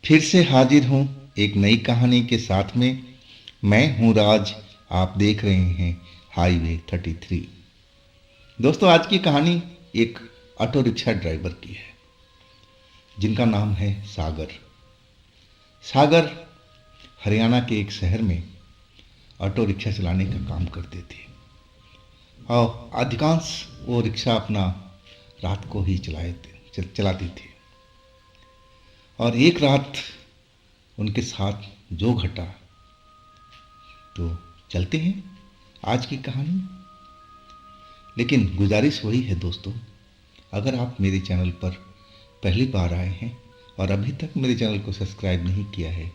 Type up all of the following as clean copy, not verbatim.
फिर से हाजिर हूँ एक नई कहानी के साथ में। मैं हूँ राज। आप देख रहे हैं हाईवे 33। दोस्तों, आज की कहानी एक ऑटो रिक्शा ड्राइवर की है जिनका नाम है सागर। सागर हरियाणा के एक शहर में ऑटो रिक्शा चलाने का काम करते थे और अधिकांश वो रिक्शा अपना रात को ही चलाते थे। और एक रात उनके साथ जो घटा, तो चलते हैं आज की कहानी। लेकिन गुजारिश वही है दोस्तों, अगर आप मेरे चैनल पर पहली बार आए हैं और अभी तक मेरे चैनल को सब्सक्राइब नहीं किया है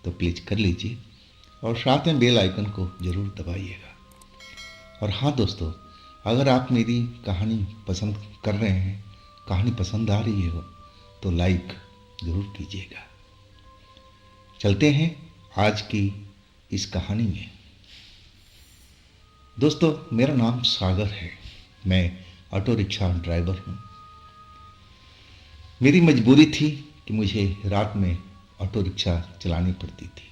तो प्लीज़ कर लीजिए और साथ में बेल आइकन को ज़रूर दबाइएगा। और हाँ दोस्तों, अगर आप मेरी कहानी पसंद कर रहे हैं, कहानी पसंद आ रही हो तो लाइक ज़रूर कीजिएगा। चलते हैं आज की इस कहानी में। दोस्तों, मेरा नाम सागर है। मैं ऑटो रिक्शा ड्राइवर हूँ। मेरी मजबूरी थी कि मुझे रात में ऑटो रिक्शा चलानी पड़ती थी।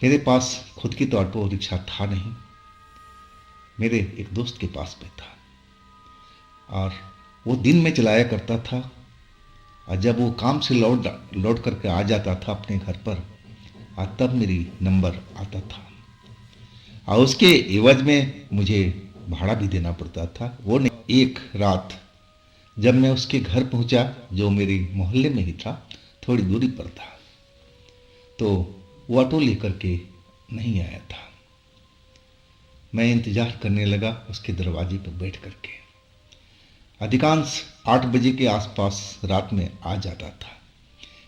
मेरे पास खुद की तो ऑटो रिक्शा था नहीं, मेरे एक दोस्त के पास में था और वो दिन में चलाया करता था। और जब वो काम से लौट करके आ जाता था अपने घर पर, और तब मेरी नंबर आता था और उसके एवज में मुझे भाड़ा भी देना पड़ता था। वो नहीं, एक रात जब मैं उसके घर पहुंचा, जो मेरे मोहल्ले में ही था, थोड़ी दूरी पर था, तो वो ऑटो लेकर के नहीं आया था। मैं इंतज़ार करने लगा उसके दरवाजे पर बैठ करके। अधिकांश 8 बजे के आसपास रात में आ जाता था,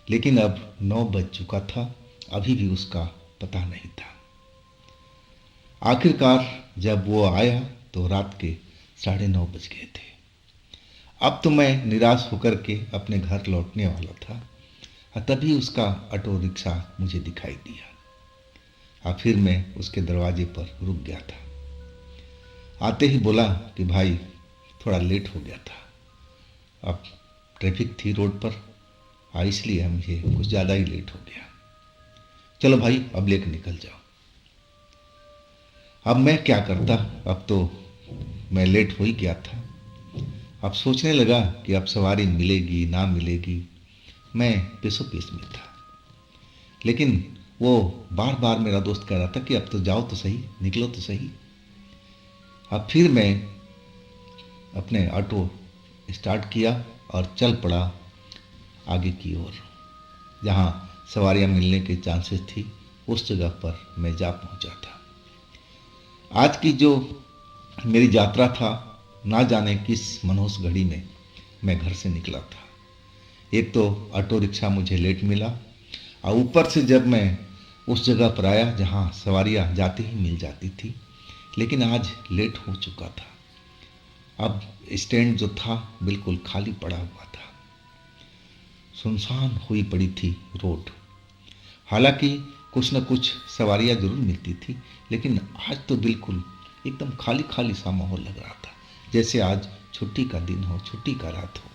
लेकिन अब 9 बज चुका था, अभी भी उसका पता नहीं था। आखिरकार जब वो आया तो रात के 9:30 बज गए थे। अब तो मैं निराश होकर के अपने घर लौटने वाला था और तभी उसका ऑटो रिक्शा मुझे दिखाई दिया और फिर मैं उसके दरवाजे पर रुक गया था। आते ही बोला कि भाई, थोड़ा लेट हो गया था, अब ट्रैफिक थी रोड पर और इसलिए मुझे कुछ ज़्यादा ही लेट हो गया। चलो भाई, अब लेकर निकल जाओ। अब मैं क्या करता, अब तो मैं लेट हो ही गया था। अब सोचने लगा कि अब सवारी मिलेगी ना मिलेगी। मैं पेशो पेश में था, लेकिन वो बार बार मेरा दोस्त कह रहा था कि अब तो जाओ तो सही, निकलो तो सही। अब फिर मैं अपने ऑटो स्टार्ट किया और चल पड़ा आगे की ओर। जहाँ सवारियाँ मिलने के चांसेस थी, उस जगह पर मैं जा पहुँचा था। आज की जो मेरी यात्रा था, ना जाने किस मनहूस घड़ी में मैं घर से निकला था। एक तो ऑटो रिक्शा मुझे लेट मिला और ऊपर से जब मैं उस जगह पर आया जहाँ सवारियाँ जाते ही मिल जाती थी, लेकिन आज लेट हो चुका था। अब स्टैंड जो था बिल्कुल खाली पड़ा हुआ था, सुनसान हुई पड़ी थी रोड। हालांकि कुछ न कुछ सवारियाँ जरूर मिलती थी, लेकिन आज तो बिल्कुल एकदम खाली खाली सा माहौल लग रहा था, जैसे आज छुट्टी का दिन हो, छुट्टी का रात हो।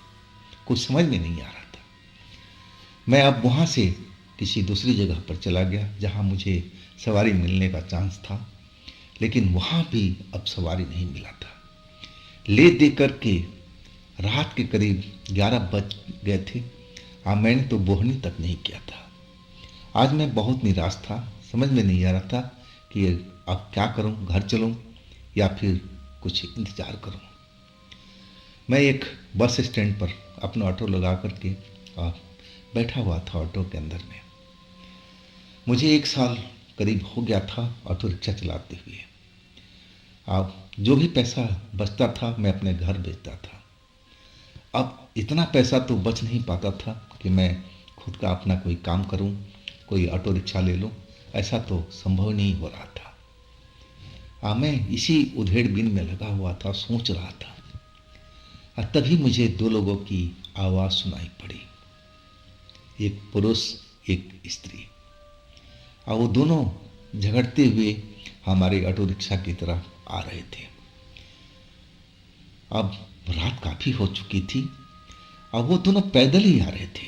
कुछ समझ में नहीं आ रहा था। मैं अब वहाँ से किसी दूसरी जगह पर चला गया जहाँ मुझे सवारी मिलने का चांस था, लेकिन वहाँ भी अब सवारी नहीं मिला था। ले दे कर के रात के करीब 11 बज गए थे और मैंने तो बोहनी तक नहीं किया था। आज मैं बहुत निराश था, समझ में नहीं आ रहा था कि अब क्या करूं, घर चलूं या फिर कुछ इंतज़ार करूं। मैं एक बस स्टैंड पर अपना ऑटो लगा करके और बैठा हुआ था ऑटो के अंदर में। मुझे 1 साल करीब हो गया था ऑटो रिक्शा चलाते हुए। अब जो भी पैसा बचता था मैं अपने घर भेजता था। अब इतना पैसा तो बच नहीं पाता था कि मैं खुद का अपना कोई काम करूं, कोई ऑटो रिक्शा ले लूं। ऐसा तो संभव नहीं हो रहा था। मैं इसी उधेड़बुन में लगा हुआ था, सोच रहा था। और तभी मुझे 2 लोगों की आवाज़ सुनाई पड़ी, एक पुरुष एक स्त्री। और वो दोनों झगड़ते हुए हमारे ऑटो रिक्शा की तरफ आ रहे थे। अब रात काफ़ी हो चुकी थी और वो दोनों पैदल ही आ रहे थे।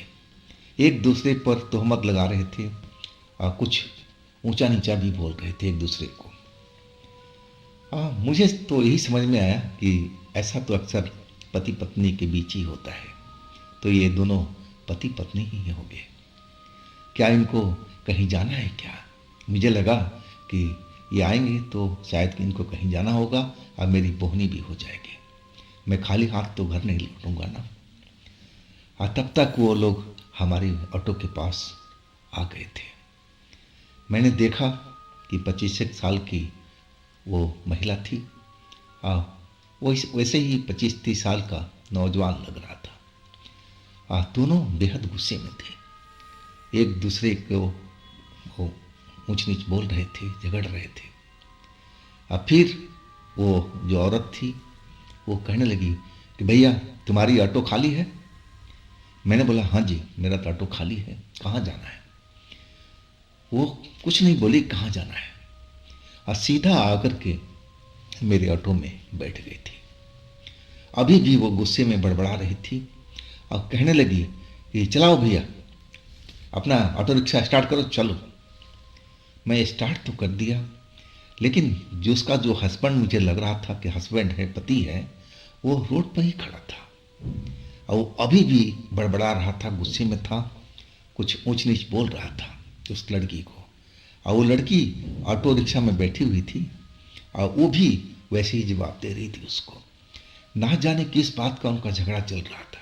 एक दूसरे पर तोहमत लगा रहे थे और कुछ ऊंचा नीचा भी बोल रहे थे एक दूसरे को। मुझे तो यही समझ में आया कि ऐसा तो अक्सर पति पत्नी के बीच ही होता है। तो ये दोनों पति पत्नी ही होंगे। क्या इनको कहीं जाना है क्या? मुझे लगा कि ये आएंगे तो शायद कि इनको कहीं जाना होगा और मेरी बोहनी भी हो जाएगी। मैं खाली हाथ तो घर नहीं लौटूंगा ना। तब तक वो लोग हमारे ऑटो के पास आ गए थे। मैंने देखा कि 25 साल की वो महिला थी। वो वैसे ही 25-30 साल का नौजवान लग रहा था। दोनों बेहद गुस्से में थे, एक दूसरे को वो ऊंच नीच बोल रहे थे, झगड़ रहे थे। फिर वो जो औरत थी वो कहने लगी कि भैया तुम्हारी ऑटो खाली है? मैंने बोला हाँ जी मेरा तो ऑटो खाली है, कहाँ जाना है? वो कुछ नहीं बोली कहाँ जाना है और सीधा आकर के मेरे ऑटो में बैठ गई थी। अभी भी वो गुस्से में बड़बड़ा रही थी और कहने लगी कि चलाओ भैया अपना ऑटो रिक्शा स्टार्ट करो, चलो। मैं स्टार्ट तो कर दिया, लेकिन जो उसका जो हस्बैंड मुझे लग रहा था कि हस्बैंड है, पति है, वो रोड पर ही खड़ा था और वो अभी भी बड़बड़ा रहा था, गुस्से में था, कुछ ऊंच नीच बोल रहा था उस लड़की को। और वो लड़की ऑटो रिक्शा में बैठी हुई थी और वो भी वैसे ही जवाब दे रही थी उसको। ना जाने किस बात का उनका झगड़ा चल रहा था,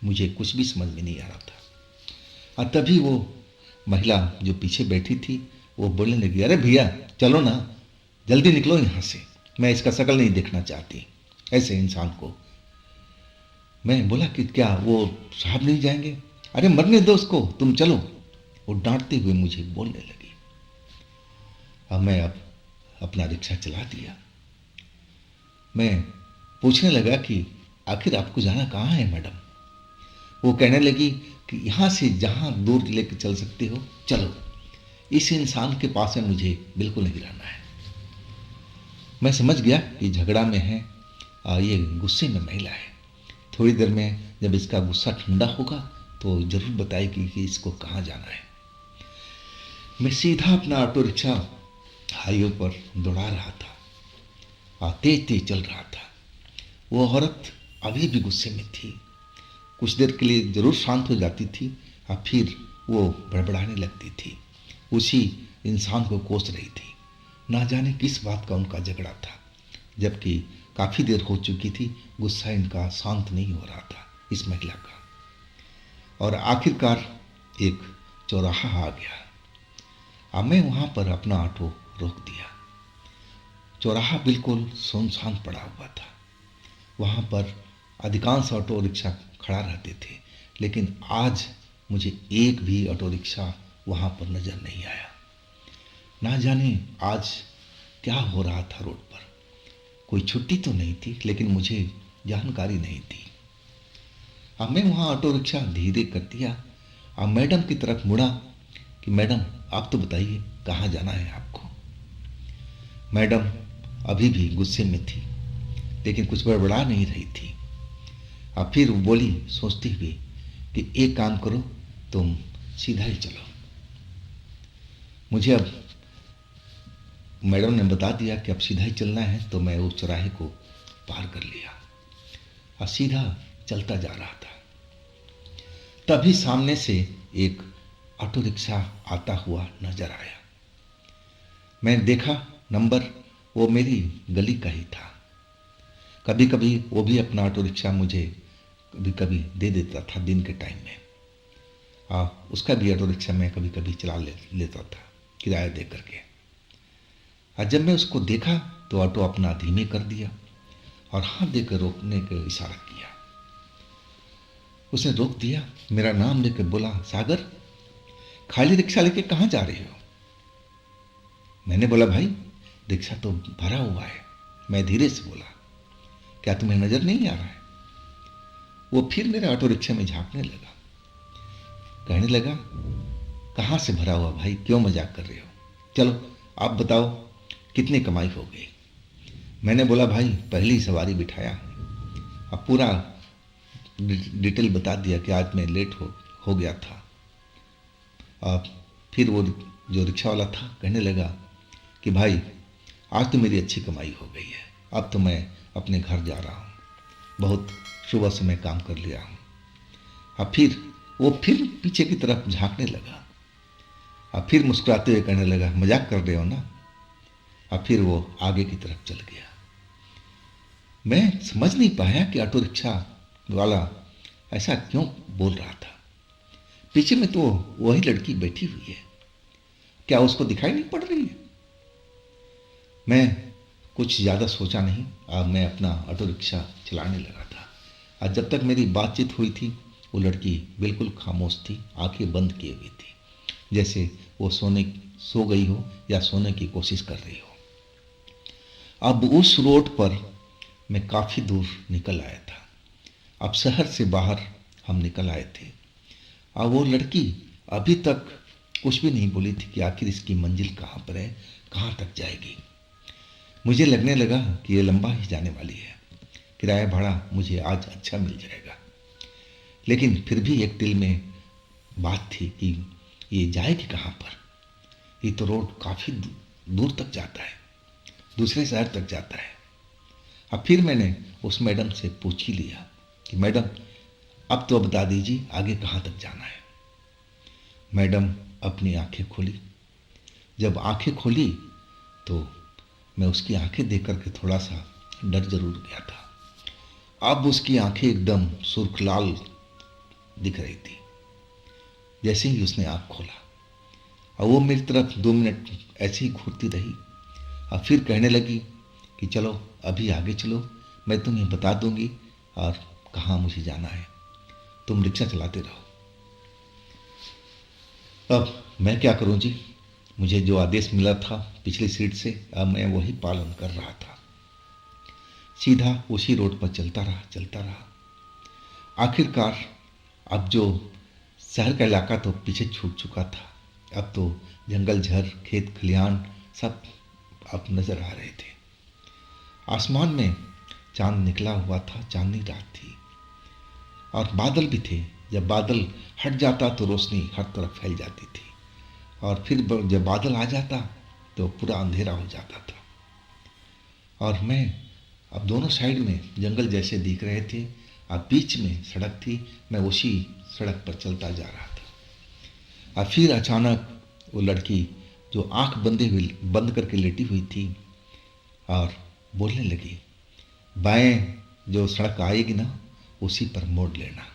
मुझे कुछ भी समझ में नहीं आ रहा था। और तभी वो महिला जो पीछे बैठी थी वो बोलने लगी, अरे भैया चलो ना, जल्दी निकलो यहाँ से, मैं इसका शकल नहीं देखना चाहती ऐसे इंसान को। मैं बोला कि क्या वो साहब नहीं जाएंगे? अरे मरने दो उसको, तुम चलो। वो डांटते हुए मुझे बोलने लगी। अब मैं अपना रिक्शा चला दिया। मैं पूछने लगा कि आखिर आपको जाना कहाँ है मैडम? वो कहने लगी कि यहाँ से जहाँ दूर लेकर चल सकते हो चलो, इस इंसान के पास में मुझे बिल्कुल नहीं रहना है। मैं समझ गया कि झगड़ा में है और ये गुस्से में महिला है। थोड़ी देर में जब इसका गुस्सा ठंडा होगा तो ज़रूर बताएगी कि इसको कहाँ जाना है। मैं सीधा अपना ऑटो रिक्शा हाईवे पर दौड़ा रहा था, तेज तेज चल रहा था। वो औरत अभी भी गुस्से में थी, कुछ देर के लिए ज़रूर शांत हो जाती थी और फिर वो बड़बड़ाने लगती थी, उसी इंसान को कोस रही थी। ना जाने किस बात का उनका झगड़ा था, जबकि काफ़ी देर हो चुकी थी, गुस्सा इनका शांत नहीं हो रहा था इस महिला का। और आखिरकार एक चौराहा आ गया। अब मैं वहाँ पर अपना ऑटो रोक दिया। चौराहा बिल्कुल सुनसान पड़ा हुआ था। वहाँ पर अधिकांश ऑटो रिक्शा खड़ा रहते थे, लेकिन आज मुझे एक भी ऑटो रिक्शा वहाँ पर नज़र नहीं आया। ना जाने आज क्या हो रहा था रोड पर। कोई छुट्टी तो नहीं थी, लेकिन मुझे जानकारी नहीं थी। अब मैं वहाँ ऑटो रिक्शा धीरे कर दिया और मैडम की तरफ मुड़ा कि मैडम आप तो बताइए कहाँ जाना है आपको? मैडम अभी भी गुस्से में थी, लेकिन कुछ बड़बड़ा नहीं रही थी। अब फिर वो बोली सोचती हुई कि एक काम करो, तुम सीधा ही चलो। मुझे अब मैडम ने बता दिया कि अब सीधा ही चलना है, तो मैं उस चौराहे को पार कर लिया और सीधा चलता जा रहा था। तभी सामने से एक ऑटो रिक्शा आता हुआ नजर आया। मैं देखा नंबर वो मेरी गली का ही था। कभी कभी वो भी अपना ऑटो रिक्शा मुझे कभी कभी दे देता था दिन के टाइम में। उसका भी ऑटो रिक्शा मैं कभी कभी चला लेता था किराया दे करके। और जब मैं उसको देखा तो ऑटो अपना धीमे कर दिया और हाथ देकर रोकने का इशारा किया। उसने रोक दिया, मेरा नाम लेकर बोला, सागर खाली रिक्शा लेके कहाँ जा रहे हो? मैंने बोला भाई रिक्शा तो भरा हुआ है। मैं धीरे से बोला, क्या तुम्हें नजर नहीं आ रहा है? वो फिर मेरे ऑटो रिक्शा में झांकने लगा, कहने लगा, कहाँ से भरा हुआ भाई, क्यों मजाक कर रहे हो? चलो आप बताओ कितनी कमाई हो गई? मैंने बोला भाई पहली सवारी बिठाया। अब पूरा डिटेल बता दिया कि आज मैं लेट हो गया था और फिर वो जो रिक्शा वाला था कहने लगा कि भाई आज तो मेरी अच्छी कमाई हो गई है, अब तो मैं अपने घर जा रहा हूँ, बहुत सुबह से मैं काम कर लिया हूँ। और फिर वो फिर पीछे की तरफ झांकने लगा और फिर मुस्कुराते हुए कहने लगा मजाक कर रहे हो ना। और फिर वो आगे की तरफ चल गया। मैं समझ नहीं पाया कि ऑटो रिक्शा वाला ऐसा क्यों बोल रहा था। पीछे में तो वही लड़की बैठी हुई है, क्या उसको दिखाई नहीं पड़ रही है? मैं कुछ ज़्यादा सोचा नहीं और मैं अपना ऑटो रिक्शा चलाने लगा था। और जब तक मेरी बातचीत हुई थी वो लड़की बिल्कुल खामोश थी, आंखें बंद किए हुई थी, जैसे वो सो गई हो या सोने की कोशिश कर रही हो। अब उस रोड पर मैं काफ़ी दूर निकल आया था। अब शहर से बाहर हम निकल आए थे और वो लड़की अभी तक कुछ भी नहीं बोली थी कि आखिर इसकी मंजिल कहाँ पर है, कहाँ तक जाएगी। मुझे लगने लगा कि ये लंबा ही जाने वाली है, किराया भाड़ा मुझे आज अच्छा मिल जाएगा। लेकिन फिर भी एक दिल में बात थी कि ये जाएगी कहाँ पर। ये तो रोड काफ़ी दूर तक जाता है, दूसरे शहर तक जाता है। अब फिर मैंने उस मैडम से पूछ ही लिया कि मैडम अब तो बता दीजिए आगे कहाँ तक जाना है। मैडम अपनी आंखें खोली। जब आंखें खोली तो मैं उसकी आंखें देख करके थोड़ा सा डर जरूर गया था। अब उसकी आंखें एकदम सुर्ख लाल दिख रही थी। जैसे ही उसने आंख खोला और वो मेरी तरफ 2 मिनट ऐसे ही घूरती रही और फिर कहने लगी कि चलो अभी आगे चलो, मैं तुम्हें बता दूंगी और कहाँ मुझे जाना है, तुम रिक्शा चलाते रहो। अब मैं क्या करूं जी, मुझे जो आदेश मिला था पिछली सीट से अब मैं वही पालन कर रहा था। सीधा उसी रोड पर चलता रहा। आखिरकार अब जो शहर का इलाका तो पीछे छूट चुका था, अब तो जंगल झर खेत खलिहान सब अब नजर आ रहे थे। आसमान में चांद निकला हुआ था, चांदनी रात थी और बादल भी थे। जब बादल हट जाता तो रोशनी हर तरफ फैल जाती थी और फिर जब बादल आ जाता तो पूरा अंधेरा हो जाता था। और मैं अब दोनों साइड में जंगल जैसे दिख रहे थे और बीच में सड़क थी। मैं उसी सड़क पर चलता जा रहा था और फिर अचानक वो लड़की जो आंख बंद करके लेटी हुई थी और बोलने लगी, बाएं जो सड़क आएगी ना उसी पर मोड़ लेना।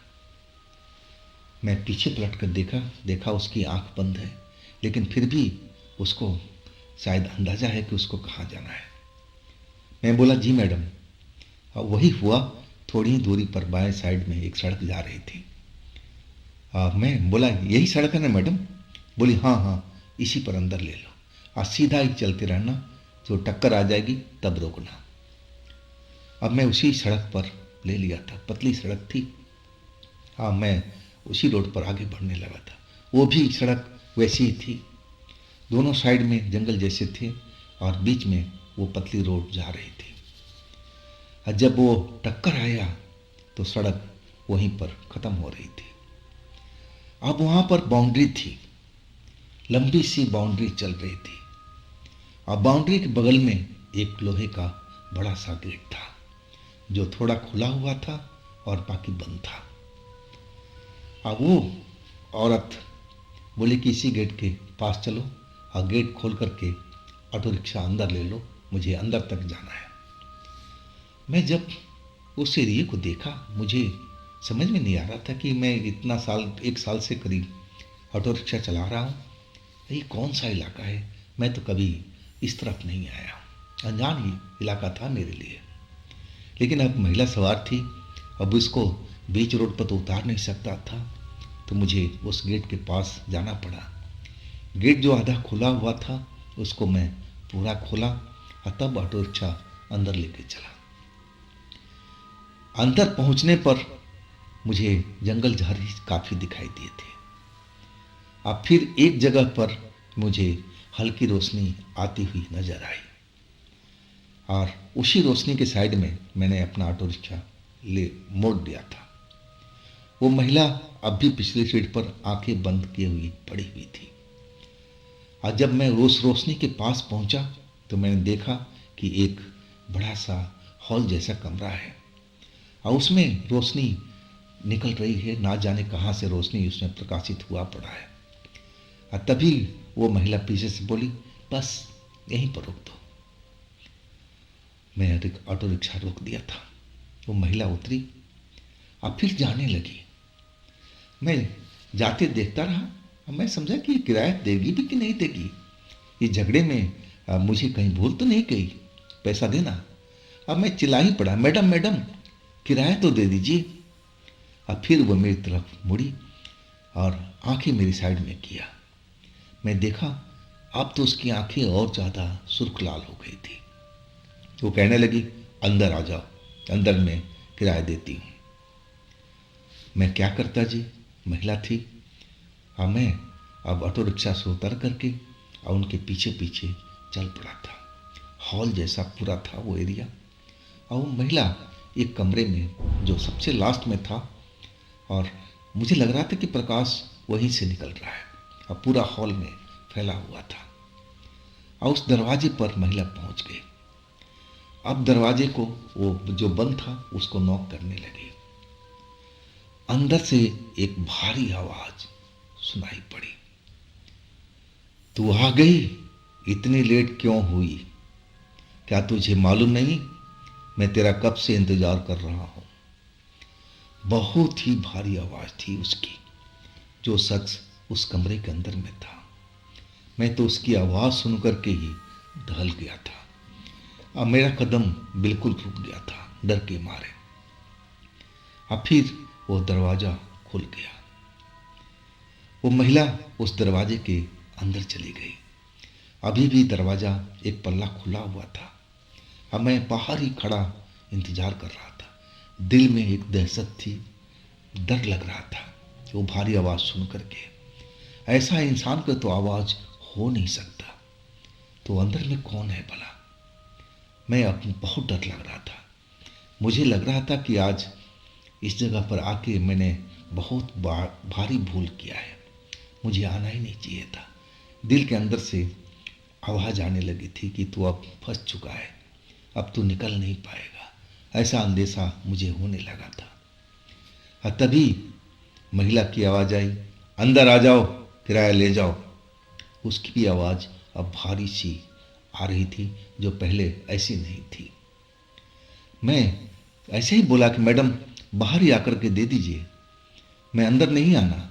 मैं पीछे पलट कर देखा उसकी आंख बंद है, लेकिन फिर भी उसको शायद अंदाजा है कि उसको कहाँ जाना है। मैं बोला जी मैडम। और वही हुआ, थोड़ी ही दूरी पर बाएं साइड में एक सड़क जा रही थी। मैं बोला यही सड़क है ना मैडम? बोली हाँ हाँ, इसी पर अंदर ले लो और सीधा ही चलते रहना, जो टक्कर आ जाएगी तब रोकना। अब मैं उसी सड़क पर ले लिया था, पतली सड़क थी। हाँ, मैं उसी रोड पर आगे बढ़ने लगा था। वो भी सड़क वैसी ही थी, दोनों साइड में जंगल जैसे थे और बीच में वो पतली रोड जा रही थी। और जब वो टक्कर आया तो सड़क वहीं पर ख़त्म हो रही थी। अब वहाँ पर बाउंड्री थी, लंबी सी बाउंड्री चल रही थी और बाउंड्री के बगल में एक लोहे का बड़ा सा गेट था जो थोड़ा खुला हुआ था और बाकी बंद था। अब वो औरत बोली कि इसी गेट के पास चलो और गेट खोल करके ऑटो रिक्शा अंदर ले लो, मुझे अंदर तक जाना है। मैं जब उस एरिए को देखा मुझे समझ में नहीं आ रहा था कि मैं इतना साल 1 साल से करीब ऑटो रिक्शा चला रहा हूँ, ये कौन सा इलाका है। मैं तो कभी इस तरफ नहीं आया, अनजान ही इलाका था मेरे लिए। लेकिन अब महिला सवार थी, अब इसको बीच रोड पर तो उतार नहीं सकता था, तो मुझे उस गेट के पास जाना पड़ा। गेट जो आधा खुला हुआ था उसको मैं पूरा खोला और तब ऑटो रिक्शा अंदर लेके चला। अंदर पहुंचने पर मुझे जंगल झाड़ी काफ़ी दिखाई दिए थे। अब फिर एक जगह पर मुझे हल्की रोशनी आती हुई नजर आई और उसी रोशनी के साइड में मैंने अपना ऑटो रिक्शा ले मोड़ दिया था। वो महिला अब भी पिछली सीट पर आंखें बंद किए हुई पड़ी हुई थी। और जब मैं उस रोशनी के पास पहुंचा तो मैंने देखा कि एक बड़ा सा हॉल जैसा कमरा है और उसमें रोशनी निकल रही है, ना जाने कहाँ से रोशनी उसमें प्रकाशित हुआ पड़ा है। और तभी वो महिला पीछे से बोली, बस यहीं पर रोक दो। मैं ऑटो रिक्शा रोक दिया था। वो महिला उतरी और फिर जाने लगी। मैं जाते देखता रहा और मैं समझा कि ये किराया देगी भी कि नहीं देगी। ये झगड़े में मुझे कहीं भूल तो नहीं गई, पैसा देना। अब मैं चिल्ला ही पड़ा, मैडम मैडम किराया तो दे दीजिए। अब फिर वो मेरी तरफ मुड़ी और आंखें मेरी साइड में किया। मैं देखा अब तो उसकी आंखें और ज़्यादा सुर्ख लाल हो गई थी। वो कहने लगी, अंदर आ जाओ, अंदर मैं किराया देती हूँ। मैं क्या करता जी, महिला थी। और मैं अब ऑटो रिक्शा से उतर करके और उनके पीछे पीछे चल पड़ा था। हॉल जैसा पूरा था वो एरिया। और वो महिला एक कमरे में जो सबसे लास्ट में था और मुझे लग रहा था कि प्रकाश वहीं से निकल रहा है और पूरा हॉल में फैला हुआ था। और उस दरवाजे पर महिला पहुंच गई। अब दरवाजे को वो जो बंद था उसको नॉक करने लगी। अंदर से एक भारी आवाज सुनाई पड़ी, तू आ गई, इतनी लेट क्यों हुई? क्या तुझे मालूम नहीं मैं तेरा कब से इंतजार कर रहा हूं? बहुत ही भारी आवाज थी उसकी। जो शख्स उस कमरे के अंदर में था, मैं तो उसकी आवाज सुनकर के ही ढल गया था। अब मेरा कदम बिल्कुल रुक गया था डर के मारे। अब फिर वो दरवाजा खुल गया। वो महिला उस दरवाजे के अंदर चली गई। अभी भी दरवाजा एक पल्ला खुला हुआ था। अब मैं बाहर ही खड़ा इंतजार कर रहा था। दिल में एक दहशत थी, डर लग रहा था वो भारी आवाज सुन करके। ऐसा इंसान का तो आवाज हो नहीं सकता, तो अंदर में कौन है भला? मैं अपने बहुत डर लग रहा था। मुझे लग रहा था कि आज इस जगह पर आके मैंने बहुत भारी भूल किया है, मुझे आना ही नहीं चाहिए था। दिल के अंदर से आवाज आने लगी थी कि तू अब फंस चुका है, अब तू निकल नहीं पाएगा। ऐसा अंदेशा मुझे होने लगा था। और तभी महिला की आवाज आई, अंदर आ जाओ, किराया ले जाओ। उसकी भी आवाज अब भारी सी आ रही थी, जो पहले ऐसी नहीं थी। मैं ऐसे ही बोला कि मैडम बाहर ही आकर के दे दीजिए, मैं अंदर नहीं आना।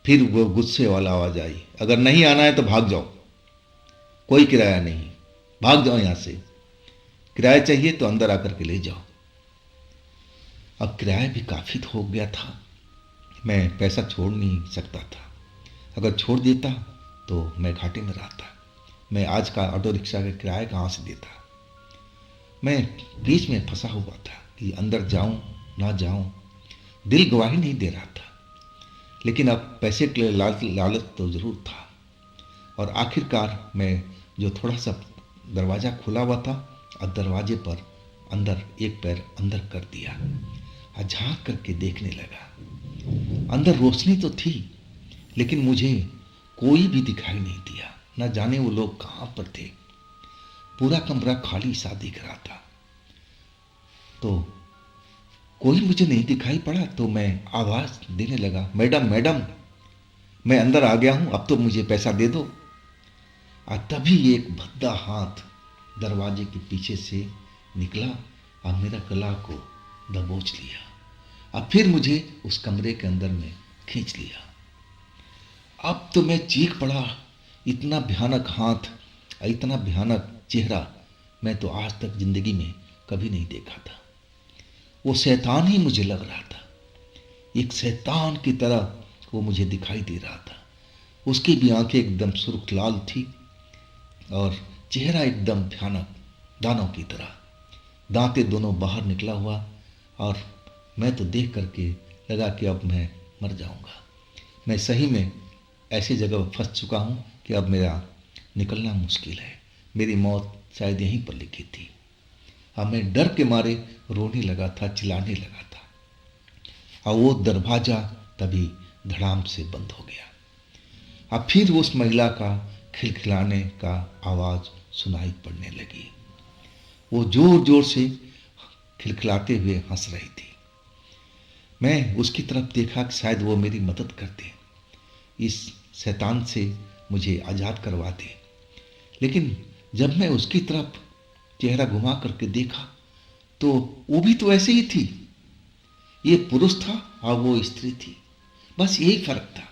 फिर वो गुस्से वाला आवाज आई, अगर नहीं आना है तो भाग जाओ, कोई किराया नहीं, भाग जाओ यहां से। किराया चाहिए तो अंदर आकर के ले जाओ। अब किराया भी काफी हो गया था, मैं पैसा छोड़ नहीं सकता था। अगर छोड़ देता तो मैं घाटे में रहता। मैं आज का ऑटो रिक्शा का किराया कहाँ से देता? मैं बीच में फंसा हुआ था कि अंदर जाऊं ना जाऊं, दिल गवाही नहीं दे रहा था। लेकिन अब पैसे के लिए लालच तो जरूर था। और आखिरकार मैं जो थोड़ा सा दरवाज़ा खुला हुआ था और दरवाजे पर अंदर एक पैर अंदर कर दिया और झांक करके देखने लगा। अंदर रोशनी तो थी, लेकिन मुझे कोई भी दिखाई नहीं दिया। न जाने वो लोग कहाँ पर थे। पूरा कमरा खाली सा दिख रहा था। तो कोई मुझे नहीं दिखाई पड़ा तो मैं आवाज देने लगा, मैडम मैडम मैं अंदर आ गया हूं, अब तो मुझे पैसा दे दो। और तभी एक भद्दा हाथ दरवाजे के पीछे से निकला और मेरा गला को दबोच लिया। अब फिर मुझे उस कमरे के अंदर में खींच लिया। अब तो मैं चीख पड़ा। इतना भयानक हाथ, इतना भयानक चेहरा मैं तो आज तक जिंदगी में कभी नहीं देखा था। वो शैतान ही मुझे लग रहा था, एक शैतान की तरह वो मुझे दिखाई दे रहा था। उसकी भी आंखें एकदम सुर्ख लाल थी और चेहरा एकदम भयानक, दानव की तरह, दांतें दोनों बाहर निकला हुआ। और मैं तो देख करके लगा कि अब मैं मर जाऊंगा। मैं सही में ऐसी जगह फंस चुका हूँ कि अब मेरा निकलना मुश्किल है। मेरी मौत शायद यहीं पर लिखी थी। अब मैं डर के मारे रोने लगा था, चिल्लाने लगा था। और वो दरवाजा तभी धड़ाम से बंद हो गया। अब फिर उस महिला का खिलखिलाने का आवाज़ सुनाई पड़ने लगी। वो जोर जोर से खिलखिलाते हुए हंस रही थी। मैं उसकी तरफ देखा कि शायद वो मेरी मदद कर दे, इस शैतान से मुझे आज़ाद करवा दे। लेकिन जब मैं उसकी तरफ चेहरा घुमा करके देखा तो वो भी तो ऐसे ही थी। ये पुरुष था और वो स्त्री थी, बस यही फर्क था।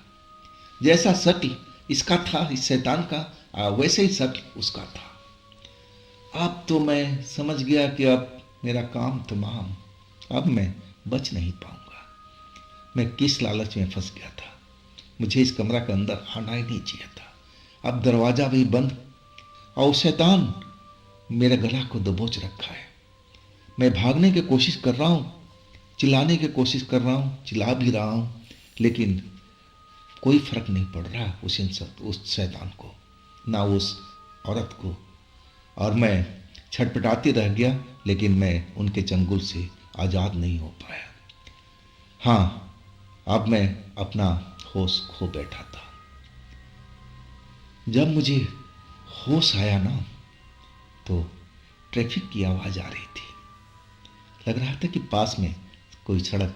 जैसा शक्ल इसका था, इस शैतान का, वैसे ही शक्ल उसका था। अब तो मैं समझ गया कि अब मेरा काम तमाम, अब मैं बच नहीं पाऊंगा। मैं किस लालच में फंस गया था। मुझे इस कमरा के अंदर आना ही नहीं चाहिए था। अब दरवाज़ा भी बंद और शैतान मेरे गला को दबोच रखा है। मैं भागने की कोशिश कर रहा हूँ, चिल्लाने की कोशिश कर रहा हूँ, चिल्ला भी रहा हूँ, लेकिन कोई फर्क नहीं पड़ रहा उस शैतान को, ना उस औरत को। और मैं छटपटाती रह गया, लेकिन मैं उनके चंगुल से आज़ाद नहीं हो पाया। हाँ, अब मैं अपना होश खो बैठा था। जब मुझे होश आया ना, तो ट्रैफिक की आवाज़ आ रही थी। लग रहा था कि पास में कोई सड़क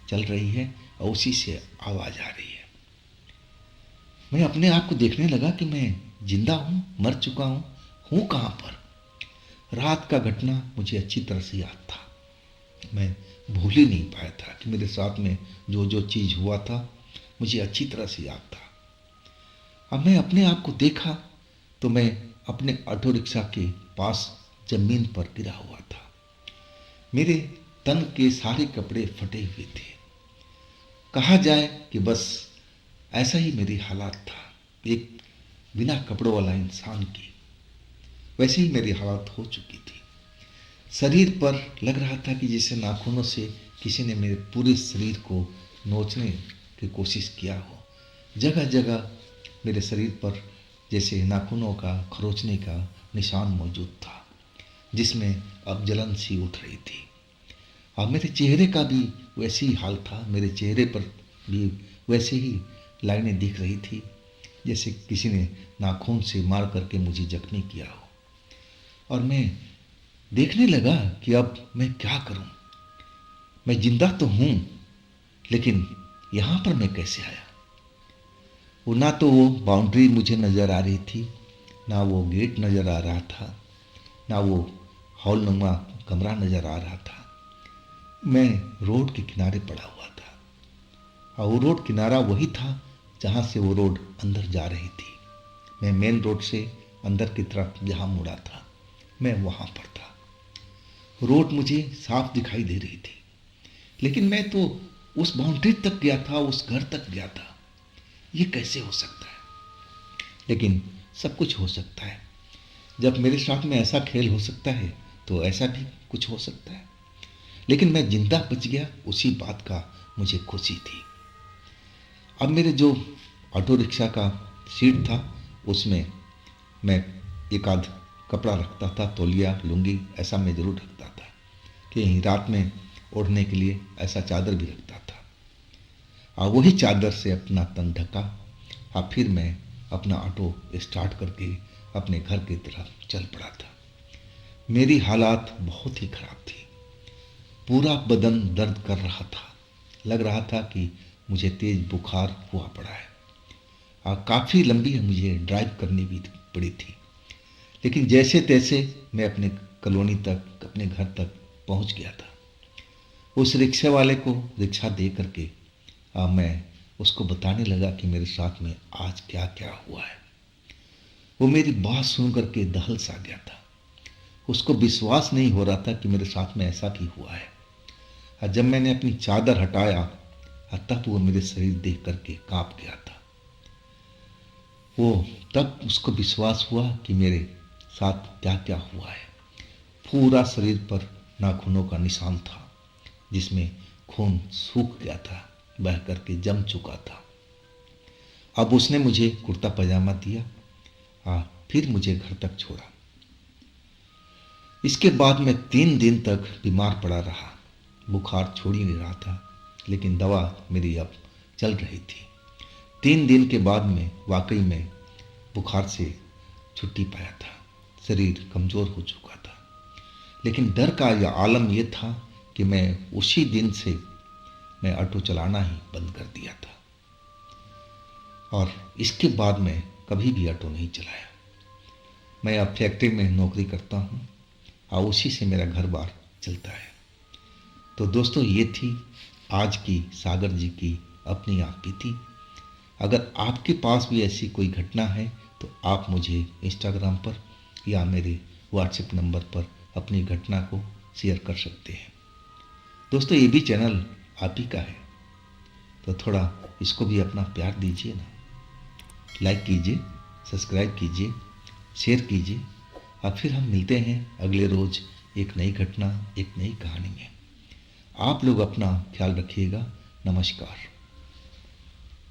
चल रही है और उसी से आवाज़ आ रही है। मैं अपने आप को देखने लगा कि मैं जिंदा हूँ, मर चुका हूँ कहाँ पर। रात का घटना मुझे अच्छी तरह से याद था। मैं भूल ही नहीं पाया था कि मेरे साथ में जो जो चीज़ हुआ था मुझे अच्छी तरह से याद था। अब मैं अपने आप को देखा तो मैं अपने ऑटो रिक्शा के पास जमीन पर गिरा हुआ था। मेरे तन के सारे कपड़े फटे हुए थे। कहा जाए कि बस ऐसा ही मेरी हालात था, एक बिना कपड़ों वाला इंसान की। वैसे ही मेरी हालत हो चुकी थी। शरीर पर लग रहा था कि जैसे नाखूनों से किसी ने मेरे पूरे शरीर को नोचने की कोशिश किया हो। जगह जगह मेरे शरीर पर जैसे नाखूनों का खरोंचने का निशान मौजूद था, जिसमें अब जलन सी उठ रही थी। अब मेरे चेहरे का भी वैसे ही हाल था। मेरे चेहरे पर भी वैसे ही लाइनें दिख रही थी, जैसे किसी ने नाखून से मार करके मुझे जख्मी किया हो। और मैं देखने लगा कि अब मैं क्या करूं। मैं जिंदा तो हूं, लेकिन यहां पर मैं कैसे आया। वो ना तो वो बाउंड्री मुझे नज़र आ रही थी, ना वो गेट नज़र आ रहा था, ना वो हॉल नुमा कमरा नज़र आ रहा था। मैं रोड के किनारे पड़ा हुआ था, और वो रोड किनारा वही था जहाँ से वो रोड अंदर जा रही थी। मैं मेन रोड से अंदर की तरफ जहाँ मुड़ा था, मैं वहाँ पर था। रोड मुझे साफ दिखाई दे रही थी, लेकिन मैं तो उस बाउंड्री तक गया था, उस घर तक गया था। ये कैसे हो सकता है? लेकिन सब कुछ हो सकता है। जब मेरे साथ में ऐसा खेल हो सकता है तो ऐसा भी कुछ हो सकता है। लेकिन मैं जिंदा बच गया, उसी बात का मुझे खुशी थी। अब मेरे जो ऑटो रिक्शा का सीट था, उसमें मैं एक आध कपड़ा रखता था, तौलिया लुंगी ऐसा मैं ज़रूर रखता था कि रात में ओढ़ने के लिए ऐसा चादर भी रखता था। और वही चादर से अपना तन ढका, और फिर मैं अपना ऑटो स्टार्ट करके अपने घर की तरफ चल पड़ा था। मेरी हालात बहुत ही खराब थी। पूरा बदन दर्द कर रहा था। लग रहा था कि मुझे तेज बुखार हुआ पड़ा है। और काफ़ी लंबी मुझे ड्राइव करनी भी पड़ी थी। लेकिन जैसे तैसे मैं अपने कॉलोनी तक, अपने घर तक पहुंच गया था। उस रिक्शे वाले को रिक्शा दे करके मैं उसको बताने लगा कि मेरे साथ में आज क्या क्या हुआ है। वो मेरी बात सुन करके दहल सा गया था। उसको विश्वास नहीं हो रहा था कि मेरे साथ में ऐसा भी हुआ है। और जब मैंने अपनी चादर हटाया, तब वो मेरे शरीर देख करके कांप गया था। वो तब उसको विश्वास हुआ कि मेरे साथ क्या क्या हुआ है। पूरा शरीर पर नाखूनों का निशान था, जिसमें खून सूख गया था, बह करके जम चुका था। अब उसने मुझे कुर्ता पजामा दिया, फिर मुझे घर तक छोड़ा। इसके बाद मैं 3 दिन तक बीमार पड़ा रहा। बुखार छोड़ ही नहीं रहा था। लेकिन दवा मेरी अब चल रही थी। 3 दिन के बाद में वाकई में बुखार से छुट्टी पाया था। शरीर कमज़ोर हो चुका था, लेकिन डर का यह आलम यह था कि मैं उसी दिन से मैं ऑटो चलाना ही बंद कर दिया था और इसके बाद मैं कभी भी ऑटो नहीं चलाया। मैं अब फैक्ट्री में नौकरी करता हूँ और उसी से मेरा घर बार चलता है। तो दोस्तों, ये थी आज की सागर जी की अपनी आप बीती। अगर आपके पास भी ऐसी कोई घटना है तो आप मुझे इंस्टाग्राम पर या मेरे व्हाट्सएप नंबर पर अपनी घटना को शेयर कर सकते हैं। दोस्तों, ये भी चैनल आप ही का है, तो थोड़ा इसको भी अपना प्यार दीजिए ना। लाइक कीजिए, सब्सक्राइब कीजिए, शेयर कीजिए और फिर हम मिलते हैं अगले रोज़ एक नई घटना, एक नई कहानी में। आप लोग अपना ख्याल रखिएगा। नमस्कार।